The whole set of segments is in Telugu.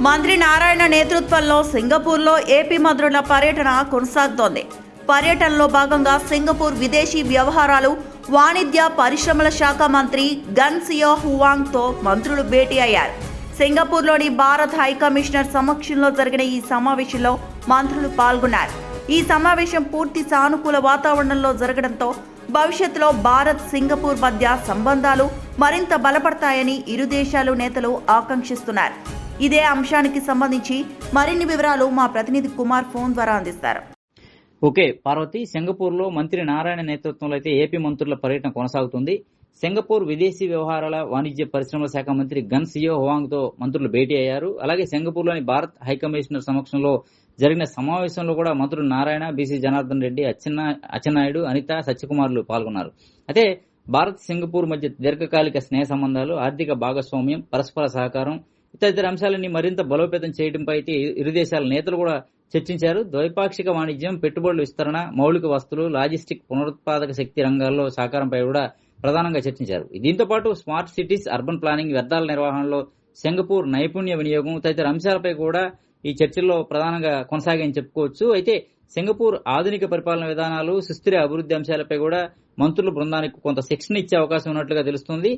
మంత్రి నారాయణ నేతృత్వంలో సింగపూర్లో ఏపీ మంత్రుల పర్యటన కొనసాగుతోంది. పర్యటనలో భాగంగా సింగపూర్ విదేశీ వ్యవహారాలు, వాణిజ్య పరిశ్రమల శాఖ మంత్రి గన్ సియో హువాంగ్తో మంత్రులు భేటీ అయ్యారు. సింగపూర్లోని భారత్ హైకమిషనర్ సమక్షంలో జరిగిన ఈ సమావేశంలో మంత్రులు పాల్గొన్నారు. ఈ సమావేశం పూర్తి సానుకూల వాతావరణంలో జరగడంతో భవిష్యత్తులో భారత్ సింగపూర్ మధ్య సంబంధాలు మరింత బలపడతాయని ఇరు దేశాలు నేతలు ఆకాంక్షిస్తున్నారు. ఇదే అంశానికి సంబంధించి మరిన్ని వివరాలు మా ప్రతినిధి కుమార్ ఫోన్ ద్వారా అందిస్తారు. ఓకే పార్వతి, సింగపూర్లో మంత్రి నారాయణ నేతృత్వంలో అయితే ఏపీ మంత్రుల పర్యటన కొనసాగుతుంది. సింగపూర్ విదేశీ వ్యవహారాల, వాణిజ్య పరిశ్రమల శాఖ మంత్రి గన్ సియో హువాంగ్తో మంత్రులు భేటీ అయ్యారు. అలాగే సింగపూర్లోని భారత్ హైకమిషనర్ సమక్షంలో జరిగిన సమావేశంలో కూడా మంత్రులు నారాయణ, బీసీ జనార్దన్ రెడ్డి, అచ్చెన్నాయుడు, అనిత, సత్యకుమార్లు పాల్గొన్నారు. అయితే భారత్ సింగపూర్ మధ్య దీర్ఘకాలిక స్నేహ సంబంధాలు, ఆర్థిక భాగస్వామ్యం, పరస్పర సహకారం ఇతర అంశాలని మరింత బలోపేతం చేయడంపై అయితే ఇరు దేశాల నేతలు కూడా చర్చించారు. ద్వైపాక్షిక వాణిజ్యం, పెట్టుబడుల విస్తరణ, మౌలిక వస్తువులు, లాజిస్టిక్, పునరుత్పాదక శక్తి రంగాల్లో సహకారంపై కూడా ప్రధానంగా చర్చించారు. దీంతో పాటు స్మార్ట్ సిటీస్, అర్బన్ ప్లానింగ్, వ్యర్థాల నిర్వహణలో సింగపూర్ నైపుణ్య వినియోగం తదితర అంశాలపై కూడా ఈ చర్చల్లో ప్రధానంగా కొనసాగాయని చెప్పుకోవచ్చు. అయితే సింగపూర్ ఆధునిక పరిపాలన విధానాలు, సుస్థిర అభివృద్ధి అంశాలపై కూడా మంత్రుల బృందానికి కొంత శిక్షణ ఇచ్చే అవకాశం ఉన్నట్లుగా తెలుస్తుంది.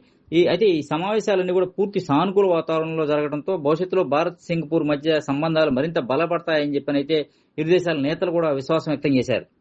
అయితే ఈ సమావేశాలన్నీ కూడా పూర్తి సానుకూల వాతావరణంలో జరగడంతో భవిష్యత్తులో భారత్ సింగపూర్ మధ్య సంబంధాలు మరింత బలపడతాయని చెప్పనైతే ఇరు దేశాల నేతలు కూడా విశ్వాసం వ్యక్తం చేశారు.